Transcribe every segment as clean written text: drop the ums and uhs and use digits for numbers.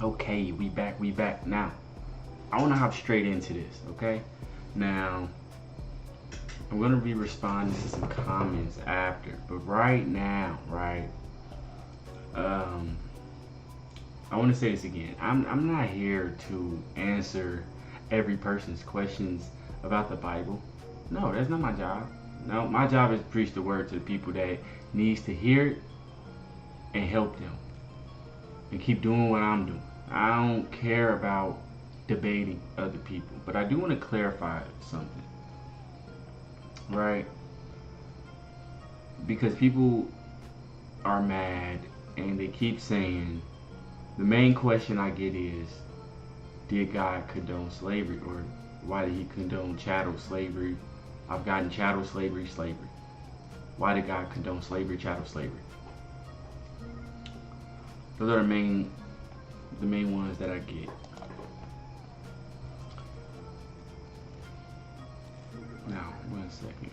Okay, we back. Now, I want to hop straight into this, okay? Now, I'm going to be responding to some comments after, but right now, right, I want to say this again. I'm not here to answer every person's questions about the Bible. No, that's not my job. No, my job is to preach the word to the people that needs to hear it and help them and keep doing what I'm doing. I don't care about debating other people, but I do want to clarify something, right? Because people are mad and they keep saying, the main question I get is, did God condone slavery, or why did he condone chattel slavery? I've gotten chattel slavery. Why did God condone slavery, chattel slavery? Those are the main ones that I get. Now, 1 second.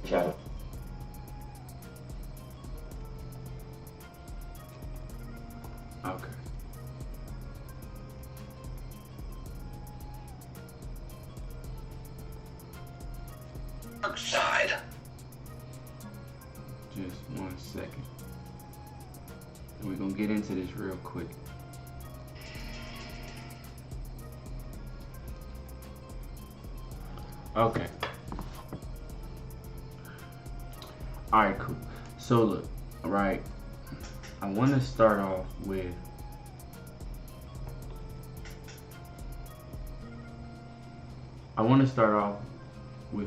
Chattel. Okay. Outside. Just 1 second. We're gonna get into this real quick. Okay. Alright, cool. So look, right, I want to start off with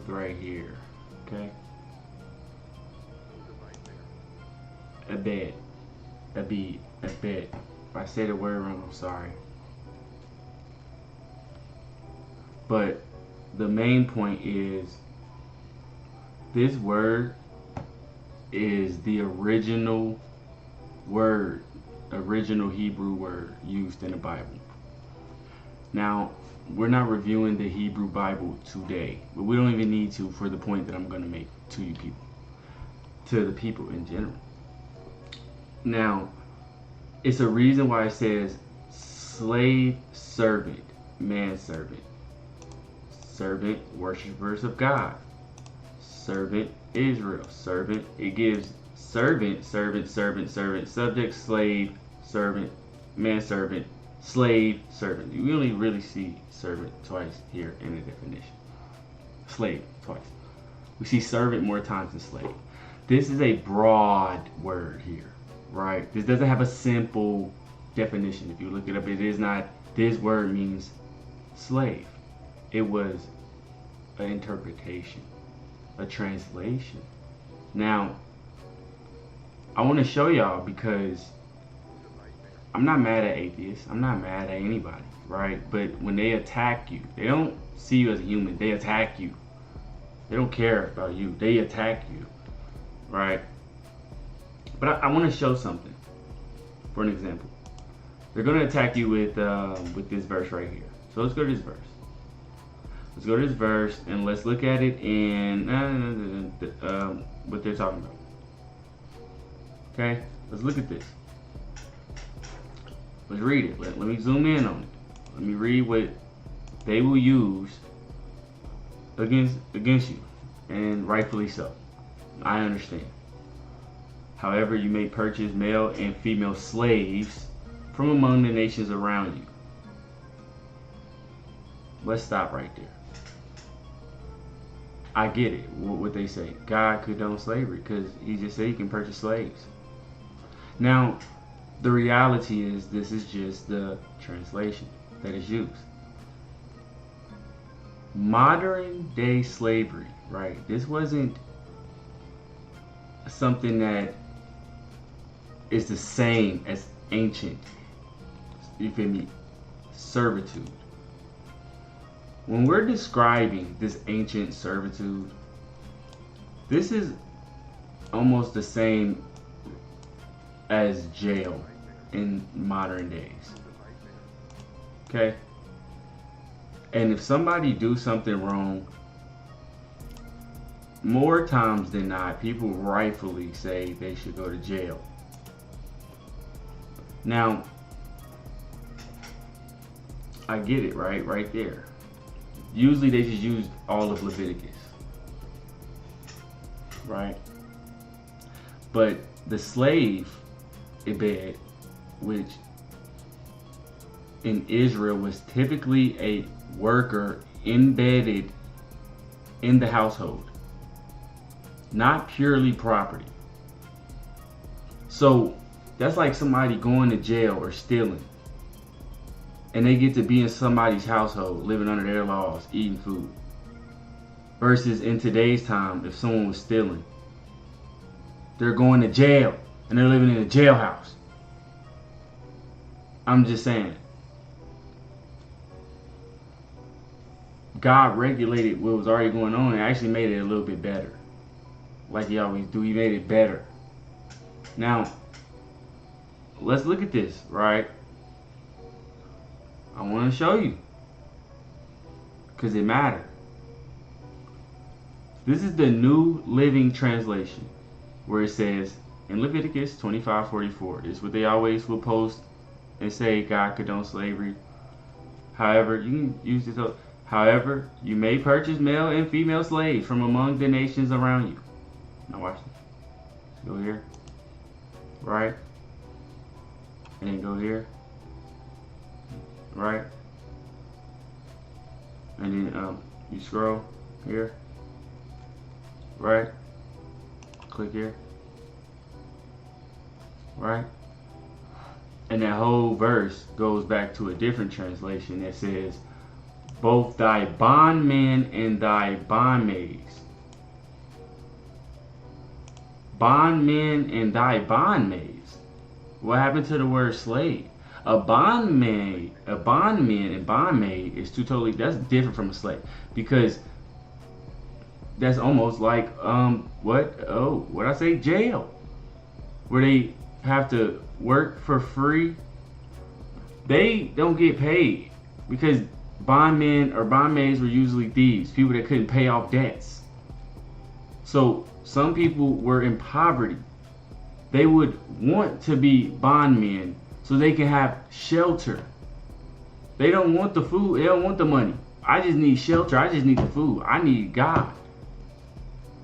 right here, okay? A bed. If I say the word wrong, I'm sorry. But the main point is, this word is the original Hebrew word used in the Bible. Now, we're not reviewing the Hebrew Bible today, but we don't even need to for the point that I'm going to make to you people, to the people in general. Now, it's a reason why it says slave, servant, manservant, servant, worshipers of God, servant, Israel, servant. It gives servant, subject, slave, servant, manservant, slave, servant. You only really see servant twice here in the definition. Slave twice. We see servant more times than slave. This is a broad word here, right? This doesn't have a simple definition. If you look it up, it is not, this word means slave. It was an interpretation, a translation. Now, I want to show y'all, because I'm not mad at atheists. I'm not mad at anybody, right? But when they attack you, they don't see you as a human. They attack you. They don't care about you. They attack you, right? But I want to show something. For an example, they're going to attack you with this verse right here. So let's go to this verse. Let's go to this verse and let's look at it in what they're talking about. Okay, let's look at this. Let's read it. Let me zoom in on it. Let me read what they will use against you, and rightfully so. I understand. However, you may purchase male and female slaves from among the nations around you. Let's stop right there. I get it, what they say. God condone slavery because he just said you can purchase slaves. Now, the reality is this is just the translation that is used. Modern day slavery, right? This wasn't something that is the same as ancient, you feel me, servitude. When we're describing this ancient servitude, this is almost the same as jail in modern days. Okay? And if somebody do something wrong, more times than not, people rightfully say they should go to jail. Now, I get it, right? Right there. Usually they just use all of Leviticus, right? But the slave Ibed, which in Israel was typically a worker embedded in the household, not purely property. So that's like somebody going to jail or stealing, and they get to be in somebody's household, living under their laws, eating food. Versus in today's time, if someone was stealing, they're going to jail and they're living in a jailhouse. I'm just saying, God regulated what was already going on and actually made it a little bit better. Like he always do, he made it better. Now, let's look at this, right? I want to show you, because it matters. This is the New Living Translation, where it says in Leviticus 25:44. This is what they always will post and say God condones slavery. However, you can use this. However, you may purchase male and female slaves from among the nations around you. Now watch this. Go here, right? And then go here, right? And then you scroll here, right? Click here, right? And that whole verse goes back to a different translation that says, both thy bondmen and thy bondmaids. Bondmen and thy bondmaids. What happened to the word slave? A bondman and bondmaid is that's different from a slave, because that's almost like what I say, jail, where they have to work for free. They don't get paid, because bondmen or bondmaids were usually thieves, people that couldn't pay off debts. So some people were in poverty. They would want to be bondmen so they can have shelter. They don't want the food. They don't want the money. I just need shelter. I just need the food. I need God.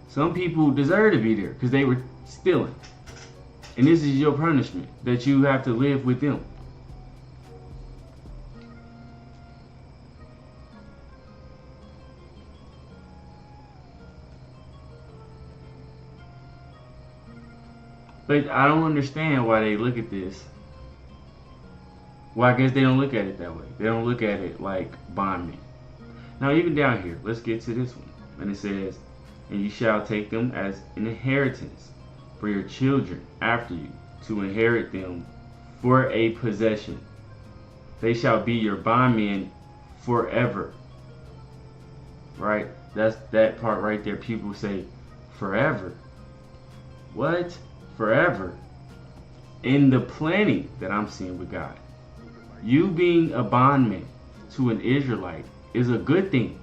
Some people deserve to be there because they were stealing. And this is your punishment, that you have to live with them. But I don't understand why they look at this. Well, I guess they don't look at it that way. They don't look at it like bondmen. Now, even down here, let's get to this one. And it says, and you shall take them as an inheritance for your children after you, to inherit them for a possession. They shall be your bondmen forever. Right? That's that part right there. People say, forever. What? Forever. In the planning that I'm seeing with God, you being a bondman to an Israelite is a good thing,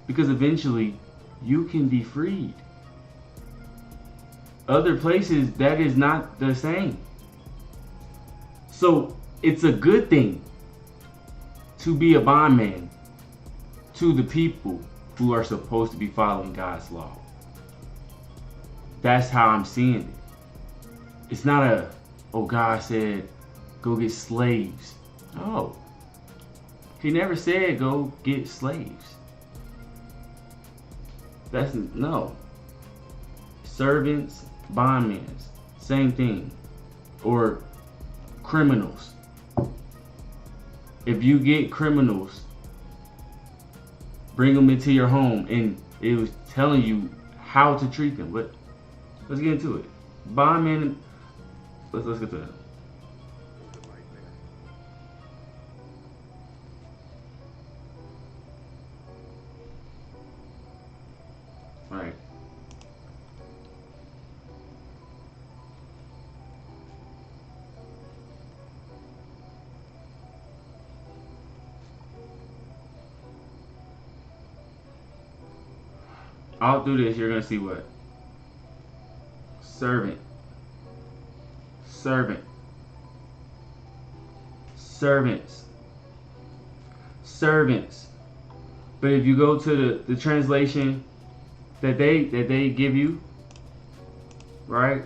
because eventually you can be freed. Other places, that is not the same. So it's a good thing to be a bondman to the people who are supposed to be following God's law. That's how I'm seeing it. It's not oh, God said, go get slaves. No. He never said go get slaves. No. Servants, bondmen, same thing. Or criminals. If you get criminals, bring them into your home, and it was telling you how to treat them. But let's get into it. Bondmen, let's get to that. All right. All through this, you're gonna see what? Servant, servant, servants, servants. But if you go to the translation that they give you, right?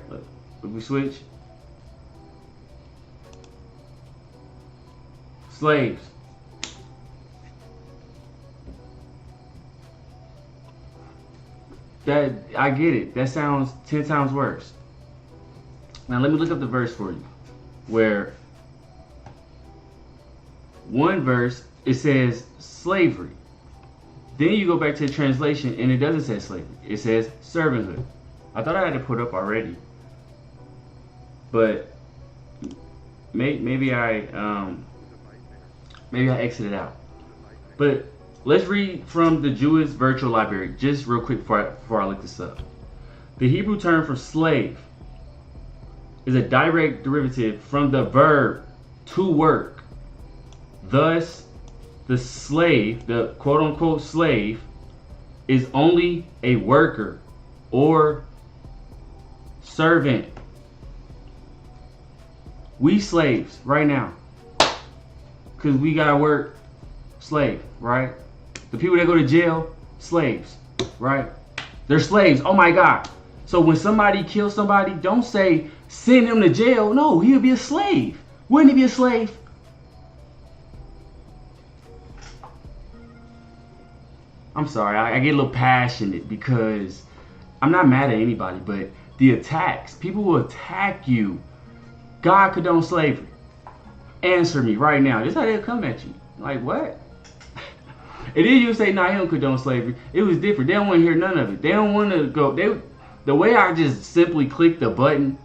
If we switch, slaves. That, I get it. That sounds 10 times worse. Now let me look up the verse for you. Where one verse it says slavery. Then you go back to the translation and it doesn't say slavery. It says servanthood. I thought I had to put up already, but maybe I exited out. But let's read from the Jewish Virtual Library just real quick before I look this up. The Hebrew term for slave is a direct derivative from the verb to work. Thus, the slave, the quote-unquote slave, is only a worker or servant. We slaves right now, because we gotta work. Slave, right? The people that go to jail, slaves, right? They're slaves. Oh my God. So when somebody kills somebody, don't say send him to jail. No, he'll be a slave. Wouldn't he be a slave? I'm sorry, I get a little passionate because I'm not mad at anybody, but the attacks, people will attack you. God condone slavery. Answer me right now. This is how they'll come at you. Like, what? And then you say, nah, he don't condone slavery. It was different. They don't want to hear none of it. They don't want to go. The way I just simply click the button,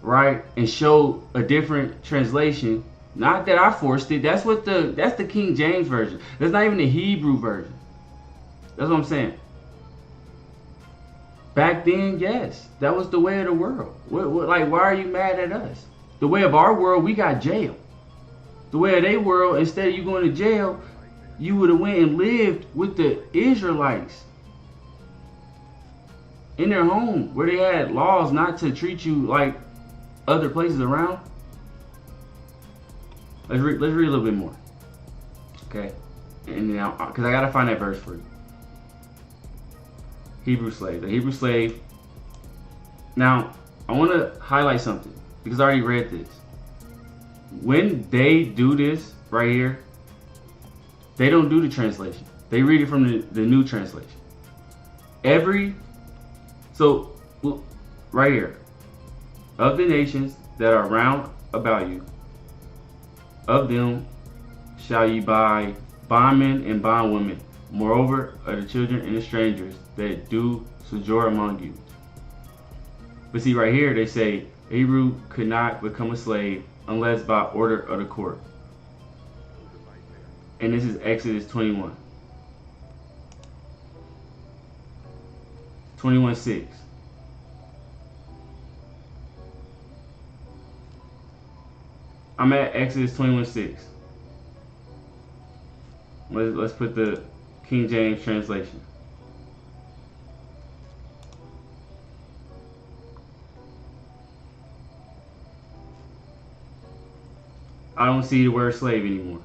right, and show a different translation. Not that I forced it. That's the King James version. That's not even the Hebrew version. That's what I'm saying. Back then, yes, that was the way of the world. Like, why are you mad at us? The way of our world, we got jail. The way of their world, instead of you going to jail, you would have went and lived with the Israelites in their home, where they had laws not to treat you like other places around. Let's read a little bit more, okay? And now, because I gotta find that verse for you. Hebrew slave, the Hebrew slave. Now, I want to highlight something because I already read this. When they do this right here, they don't do the translation. They read it from the new translation. So right here, of the nations that are round about you, of them shall ye buy bondmen and bondwomen. Moreover, of the children and the strangers that do sojourn among you. But see, right here they say a Hebrew could not become a slave unless by order of the court. And this is Exodus 21. 21:6. I'm at Exodus 21:6. Let's put the King James translation. I don't see the word slave anymore.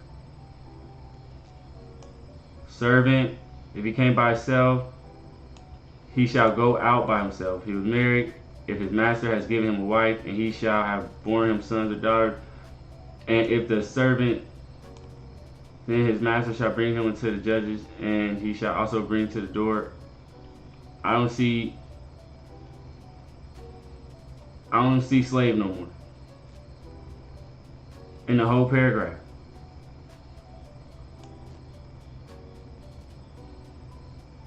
Servant, if he came by himself, he shall go out by himself. He was married, if his master has given him a wife, and he shall have borne him sons or daughters. And if the servant, then his master shall bring him unto the judges, and he shall also bring to the door. I don't see slave no more in the whole paragraph.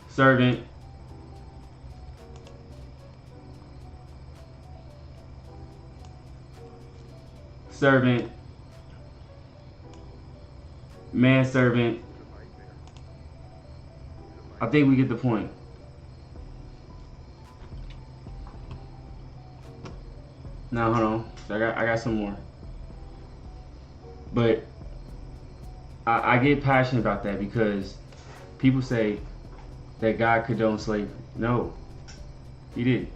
Servant, servant, manservant. I think we get the point. Now hold on, I got some more. But I get passionate about that because people say, that God condoned slavery. No, he didn't.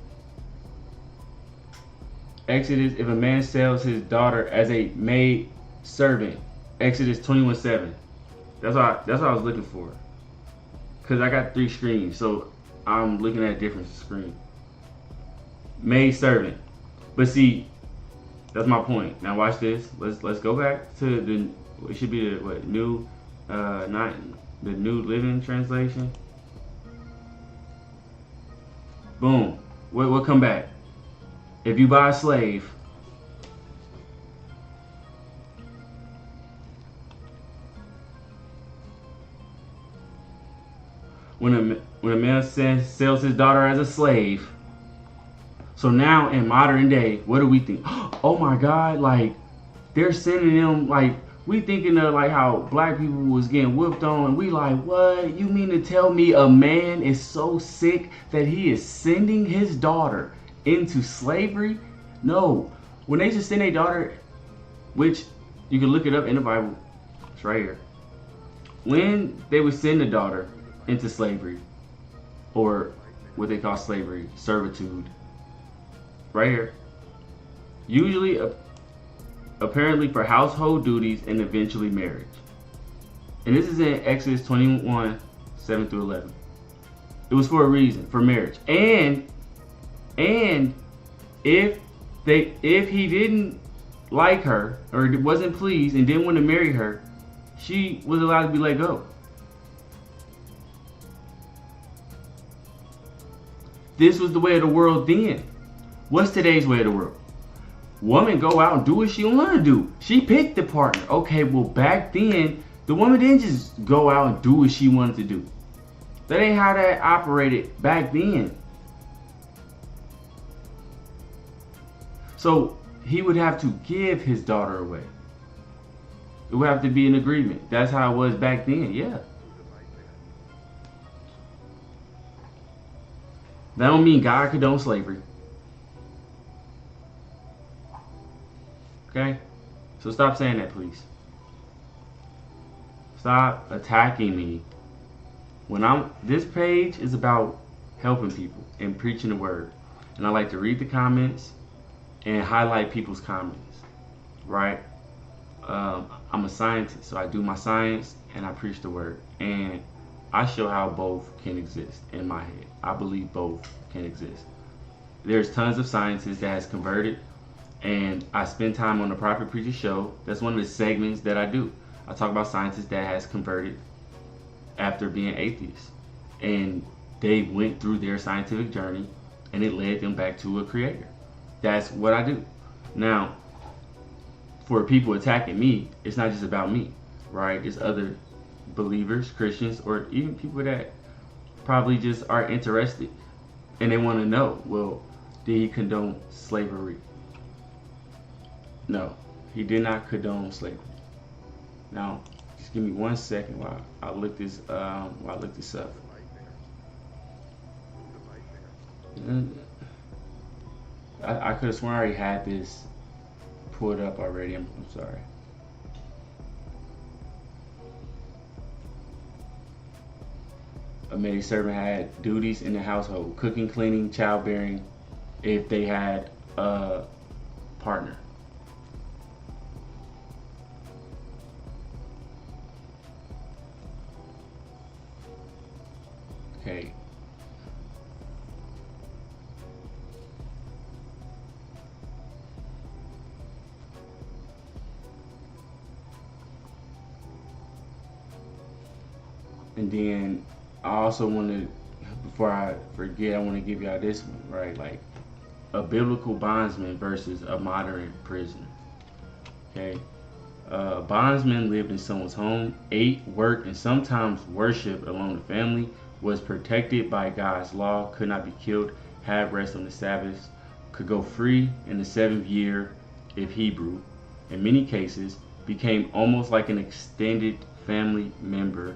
Exodus, if a man sells his daughter as a maid servant, Exodus 21:7. That's what I was looking for. Cause I got 3 screens, so I'm looking at a different screen. Maid servant. But see, that's my point. Now watch this. Let's go back to the. It should be the what new, not the New Living Translation. Boom. What come back? If you buy a slave, when a man sells his daughter as a slave. So now in modern day, what do we think? Oh my God, like they're sending them, like we thinking of like how black people was getting whipped on, and we like, what? You mean to tell me a man is so sick that he is sending his daughter into slavery? No. When they just send a daughter, which you can look it up in the Bible, it's right here. When they would send a daughter into slavery, or what they call slavery, servitude, right here. Usually, apparently for household duties and eventually marriage. And this is in Exodus 21:7 through 11. It was for a reason, for marriage. And if he didn't like her or wasn't pleased and didn't want to marry her, she was allowed to be let go. This was the way of the world then. What's today's way of the world? Woman go out and do what she want to do. She picked the partner. Okay, well back then, the woman didn't just go out and do what she wanted to do. That ain't how that operated back then. So he would have to give his daughter away. It would have to be an agreement. That's how it was back then, yeah. That don't mean God condone slavery. Okay? So stop saying that, please. Stop attacking me. This page is about helping people and preaching the word. And I like to read the comments and highlight people's comments. Right? I'm a scientist, so I do my science and I preach the word. And I show how both can exist in my head. I believe both can exist. There's tons of scientists that has converted, and I spend time on the Prophet Preacher Show. That's one of the segments that I do. I talk about scientists that has converted after being atheists, and they went through their scientific journey, and it led them back to a creator. That's what I do. Now, for people attacking me, it's not just about me, right? It's other believers, Christians, or even people that probably just are interested and they want to know, well, did he condone slavery? No, he did not condone slavery. Now, just give me 1 second while I look this up. I could have sworn I already had this pulled up already. I'm sorry. A maid servant had duties in the household: cooking, cleaning, childbearing, if they had a partner. Okay. And then I also want to, before I forget, I want to give y'all this one, right? Like a biblical bondsman versus a modern prisoner. Okay. Bondsman lived in someone's home, ate, worked, and sometimes worshiped along the family, was protected by God's law, could not be killed, had rest on the Sabbath, could go free in the 7th year if Hebrew. In many cases, became almost like an extended family member.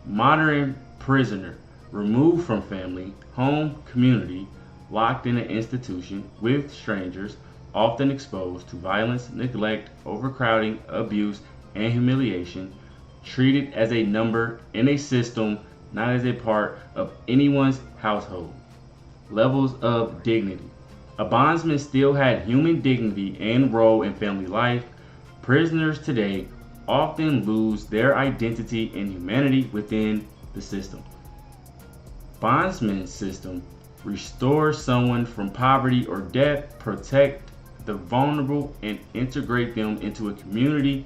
Modern prisoner, removed from family, home, community, locked in an institution with strangers, often exposed to violence, neglect, overcrowding, abuse, and humiliation, treated as a number in a system not as a part of anyone's household. Levels of dignity. A bondsman still had human dignity and role in family life. Prisoners today often lose their identity and humanity within the system. Bondsman system restores someone from poverty or death, protect the vulnerable, and integrate them into a community.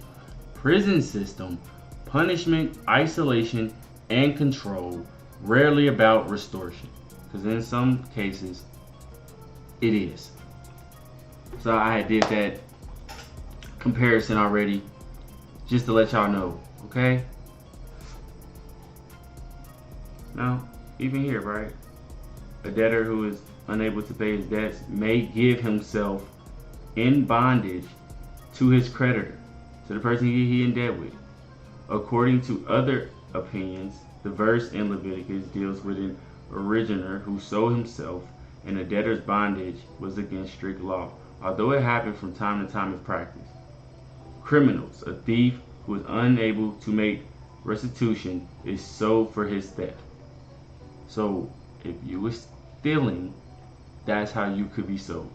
Prison system, punishment, isolation, and control, rarely about restoration. Because in some cases, it is. So I did that comparison already, just to let y'all know, okay? Now, even here, right? A debtor who is unable to pay his debts may give himself in bondage to his creditor, to the person he in debt with. According to other opinions, the verse in Leviticus deals with an originator who sold himself, and a debtor's bondage was against strict law, although it happened from time to time in practice. Criminals, a thief who is unable to make restitution is sold for his theft. So if you were stealing, that's how you could be sold.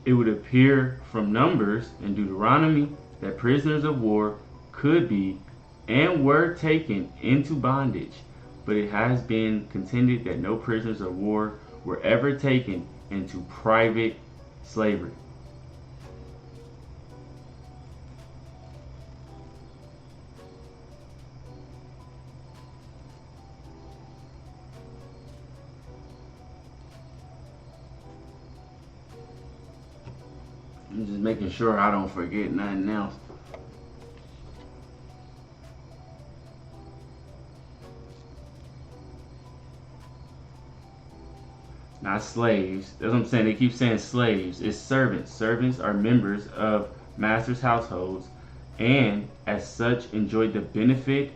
It would appear from Numbers and Deuteronomy that prisoners of war could be and were taken into bondage, but it has been contended that no prisoners of war were ever taken into private slavery. I'm just making sure I don't forget nothing else. Not slaves. That's what I'm saying. They keep saying slaves. It's servants. Servants are members of masters' households and, as such, enjoy the benefit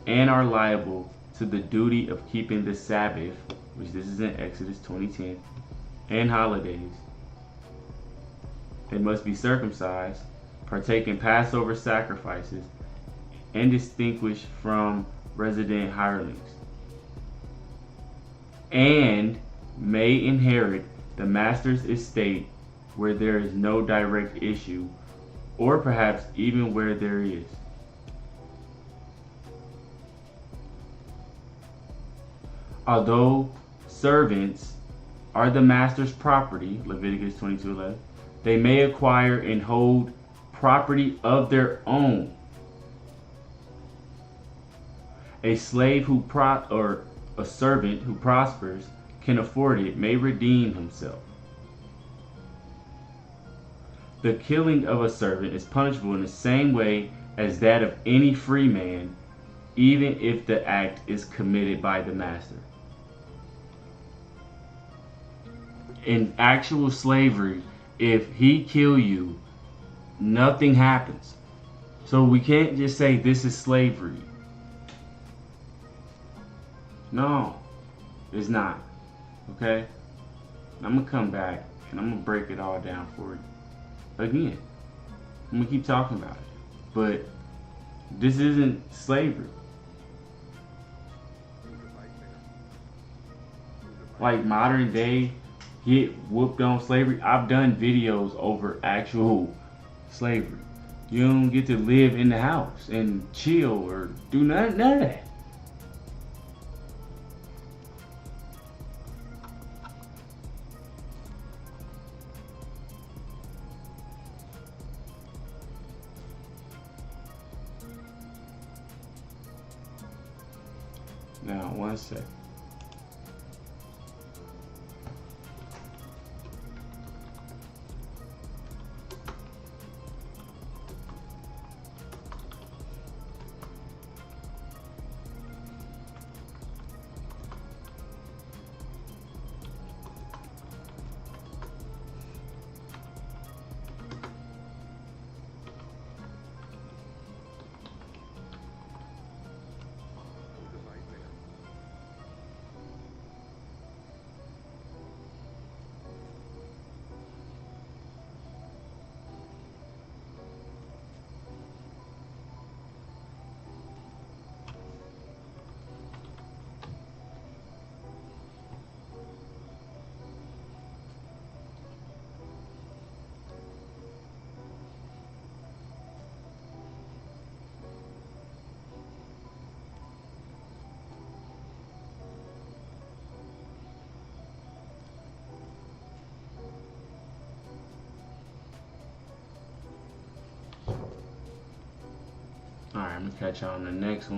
and are liable to the duty of keeping the Sabbath, which this is in Exodus 20:10, and holidays. They must be circumcised, partake in Passover sacrifices, and distinguished from resident hirelings, and may inherit the master's estate where there is no direct issue, or perhaps even where there is. Although servants are the master's property, Leviticus 22:11, they may acquire and hold property of their own. A slave or a servant who prospers, can afford it, may redeem himself. The killing of a servant is punishable in the same way as that of any free man, even if the act is committed by the master. In actual slavery, if he kill you, nothing happens. So we can't just say this is slavery. No, it's not. Okay? I'm going to come back and I'm going to break it all down for you. Again, I'm going to keep talking about it. But this isn't slavery. Like modern day, get whooped on slavery. I've done videos over actual slavery. You don't get to live in the house and chill or do none of that. Now, one sec. I'm going to catch y'all on the next one.